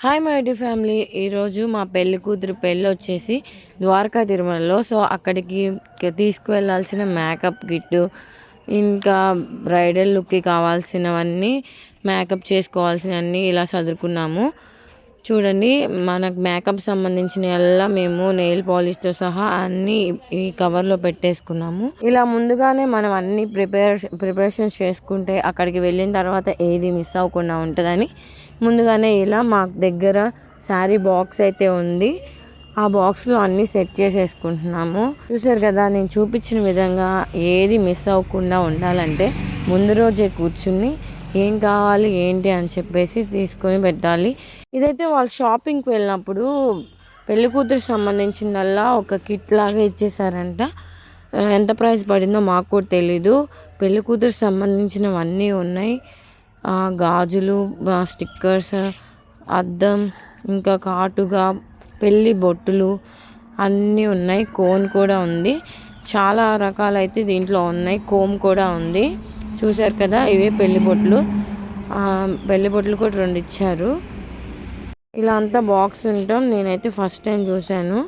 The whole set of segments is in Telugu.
Hi my dear family. ఈరోజు మా పెళ్లి కూతురు పెళ్ళి వచ్చేసి ద్వారకా తిరుమలలో. సో అక్కడికి తీసుకువెళ్ళాల్సిన మేకప్ కిట్, ఇంకా బ్రైడల్ లుక్కి కావాల్సినవన్నీ, మేకప్ చేసుకోవాల్సినవన్నీ ఇలా చదువుకున్నాము. చూడండి, మనకు మేకప్ సంబంధించిన ఎలా మేము నెయిల్ పాలిష్తో సహా అన్నీ ఈ కవర్లో పెట్టేసుకున్నాము. ఇలా ముందుగానే మనం అన్ని ప్రిపరేషన్స్ చేసుకుంటే అక్కడికి వెళ్ళిన తర్వాత ఏది మిస్ అవ్వకుండా ఉంటుందని ముందుగానే ఇలా మా దగ్గర శారీ బాక్స్ అయితే ఉంది. ఆ బాక్స్లో అన్నీ సెట్ చేసేసుకుంటున్నాము. చూసారు కదా, నేను చూపించిన విధంగా ఏది మిస్ అవ్వకుండా ఉండాలంటే ముందు రోజే కూర్చుని ఏం కావాలి ఏంటి అని చెప్పేసి తీసుకొని పెట్టాలి. ఇదైతే వాళ్ళు షాపింగ్కి వెళ్ళినప్పుడు పెళ్లి కూతురు సంబంధించిందల్లా ఒక కిట్ లాగా ఇచ్చేసారంట. ఎంత ప్రైస్ పడిందో మాకు కూడా తెలీదు. పెళ్లి కూతురు సంబంధించినవన్నీ ఉన్నాయి. గాజులు, స్టిక్కర్స్, అద్దం, ఇంకా కాటుగా, పెళ్ళి బొట్టులు అన్నీ ఉన్నాయి. కోన్ కూడా ఉంది. చాలా రకాలైతే దీంట్లో ఉన్నాయి. కోమ్ కూడా ఉంది. చూసారు కదా, ఇవే పెళ్లి బొట్లు. పెళ్లి బొట్లు కూడా 2 ఇచ్చారు. ఇలా అంతా బాక్స్ ఉంటాం. నేనైతే ఫస్ట్ టైం చూశాను.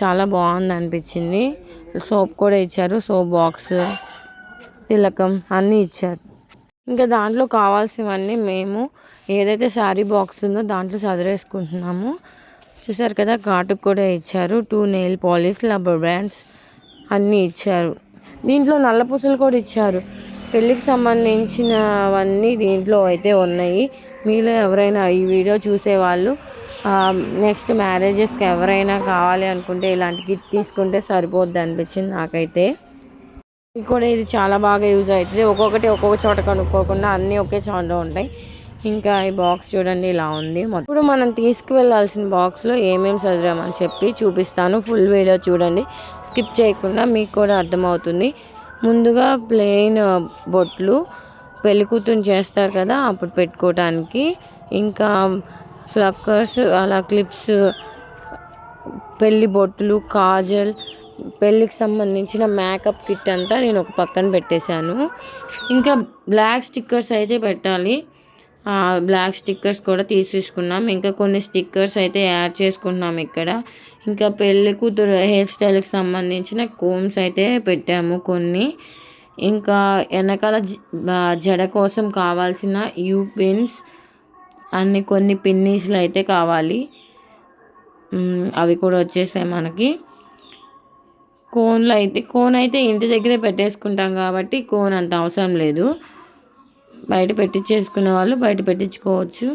చాలా బాగుంది అనిపించింది. సోప్ కూడా ఇచ్చారు. సోప్ బాక్స్, తిలకం అన్నీ ఇచ్చారు. ఇంకా దాంట్లో కావాల్సినవన్నీ మేము ఏదైతే శారీ బాక్స్ ఉందో దాంట్లో చదివేసుకుంటున్నాము. చూసారు కదా, కాటుకు కూడా ఇచ్చారు. 2 నెయిల్ పాలిష్, రబ్బర్ బ్యాండ్స్ అన్నీ ఇచ్చారు. దీంట్లో నల్ల పూసలు కూడా ఇచ్చారు. పెళ్ళికి సంబంధించినవన్నీ దీంట్లో అయితే ఉన్నాయి. మీలో ఎవరైనా ఈ వీడియో చూసేవాళ్ళు నెక్స్ట్ మ్యారేజెస్కి ఎవరైనా కావాలి అనుకుంటే ఇలాంటి కిట్ తీసుకుంటే సరిపోద్ది అనిపించింది నాకైతే. కూడా ఇది చాలా బాగా యూజ్ అవుతుంది. ఒక్కొక్కటి ఒక్కొక్క చోట కనుక్కోకుండా అన్నీ ఒకే చోట ఉంటాయి. ఇంకా ఈ బాక్స్ చూడండి ఇలా ఉంది. ఇప్పుడు మనం తీసుకువెళ్ళాల్సిన బాక్స్లో ఏమేమి చదివామని చెప్పి చూపిస్తాను. ఫుల్ వీడియో చూడండి, స్కిప్ చేయకుండా, మీకు కూడా అర్థమవుతుంది. ముందుగా ప్లెయిన్ బొట్లు పెళ్లి కూతురు చేస్తారు కదా అప్పుడు పెట్టుకోవటానికి, ఇంకా ఫ్లక్కర్స్, అలా క్లిప్స్, పెళ్లి బొట్లు, కాజల్, పెళ్ళికి సంబంధించిన మేకప్ కిట్ అంతా నేను ఒక పక్కన పెట్టేశాను. ఇంకా బ్లాక్ స్టిక్కర్స్ అయితే పెట్టాలి. బ్లాక్ స్టిక్కర్స్ కూడా తీసేసుకున్నాం. ఇంకా కొన్ని స్టిక్కర్స్ అయితే యాడ్ చేసుకుంటున్నాం ఇక్కడ. ఇంకా పెళ్లి కూతురు హెయిర్ స్టైల్కి సంబంధించిన కోమ్స్ అయితే పెట్టాము కొన్ని. ఇంకా వెనకాల జడ కోసం కావాల్సిన యూ పిన్స్ కొన్ని పిన్నీస్లు అయితే కావాలి. అవి కూడా వచ్చేసాయి మనకి. కోన్ అయితే ఇంటి దగ్గరే పెట్టేసుకుంటాం కాబట్టి కోన్ అంత అవసరం లేదు. బయట పెట్టించేసుకునే వాళ్ళు బయట పెట్టించుకోవచ్చు.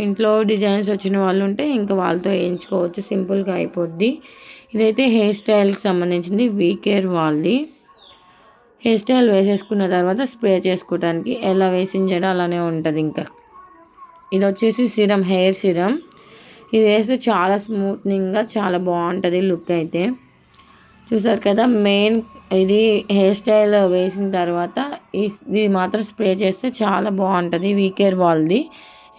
ఇంట్లో డిజైన్స్ వచ్చిన వాళ్ళు ఉంటే ఇంకా వాళ్ళతో వేయించుకోవచ్చు, సింపుల్గా అయిపోద్ది. ఇదైతే హెయిర్ స్టైల్కి సంబంధించింది. వీకేర్ వాళ్ళది. హెయిర్ స్టైల్ వేసేసుకున్న తర్వాత స్ప్రే చేసుకోవడానికి ఎలా వేసిన జడ అలానే ఉంటుంది. ఇంకా ఇది వచ్చేసి సిరం, హెయిర్ సిరం. ఇది వేస్తే చాలా స్మూత్నింగ్గా చాలా బాగుంటుంది లుక్ అయితే. చూసారు కదా, మెయిన్ ఇది హెయిర్ స్టైల్ వేసిన తర్వాత ఇది మాత్రం స్ప్రే చేస్తే చాలా బాగుంటుంది. వీకేర్ వాళ్ళది,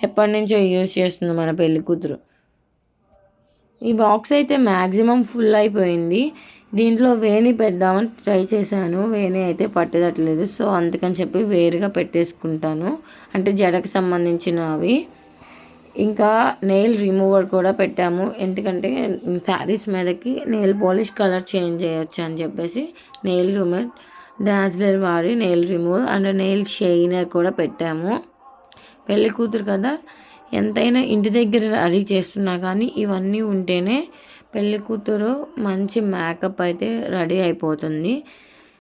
ఎప్పటి నుంచో యూజ్ చేస్తుంది మన పెళ్లి కూతురు. ఈ బాక్స్ అయితే మ్యాక్సిమం ఫుల్ అయిపోయింది. దీంట్లో వేణి పెడదామని ట్రై చేశాను. వేణి అయితే పట్టేటట్లేదు. సో అందుకని చెప్పి వేరుగా పెట్టేసుకుంటాను, అంటే జడకు సంబంధించినవి. ఇంకా నెయిల్ రిమూవర్ కూడా పెట్టాము, ఎందుకంటే శారీస్ మీదకి నెయిల్ పాలిష్ కలర్ చేంజ్ చేయొచ్చు అని చెప్పేసి నెయిల్ రిమూవర్, డాన్స్లర్ వాడి nail remover and nail shiner కూడా పెట్టాము. పెళ్లి కూతురు కదా, ఎంతైనా ఇంటి దగ్గర రెడీ చేస్తున్నా కానీ ఇవన్నీ ఉంటేనే పెళ్లి కూతురు మంచి మేకప్ అయితే రెడీ అయిపోతుంది.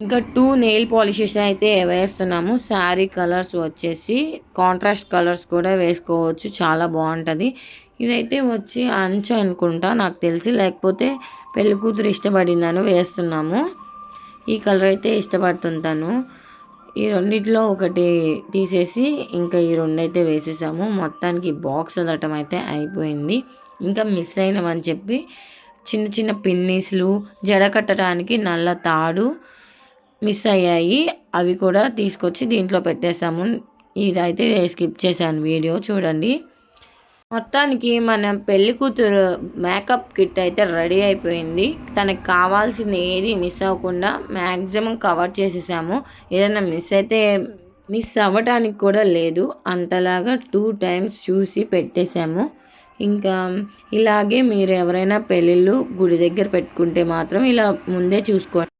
ఇంకా 2 నెయిల్ పాలిషెస్ అయితే వేస్తున్నాము. శారీ కలర్స్ వచ్చేసి కాంట్రాస్ట్ కలర్స్ కూడా వేసుకోవచ్చు, చాలా బాగుంటుంది. ఇదైతే వచ్చి అంచు అనుకుంటా నాకు తెలిసి, లేకపోతే పెళ్లి కూతురు ఇష్టపడిందని వేస్తున్నాము. ఈ కలర్ అయితే ఇష్టపడుతుంటాను. ఈ రెండిట్లో ఒకటి తీసేసి ఇంకా ఈ 2 అయితే వేసేసాము. మొత్తానికి బాక్స్ వదలటం అయితే అయిపోయింది. ఇంకా మిస్ అయినవని చెప్పి చిన్న చిన్న పిన్నీస్లు, జడ కట్టడానికి నల్ల తాడు మిస్ అయ్యాయి. అవి కూడా తీసుకొచ్చి దీంట్లో పెట్టేసాము. ఇదైతే స్కిప్ చేశాను వీడియో చూడండి. మొత్తానికి మన పెళ్లి కూతురు మేకప్ కిట్ అయితే రెడీ అయిపోయింది. తనకి కావాల్సింది ఏది మిస్ అవ్వకుండా మ్యాక్సిమం కవర్ చేసేసాము. ఏదైనా మిస్ అయితే మిస్ అవ్వటానికి కూడా లేదు. అంతలాగా 2 టైమ్స్ చూసి పెట్టేసాము. ఇంకా ఇలాగే మీరు ఎవరైనా పెళ్ళిళ్ళు గుడి దగ్గర పెట్టుకుంటే మాత్రం ఇలా ముందే చూసుకోండి.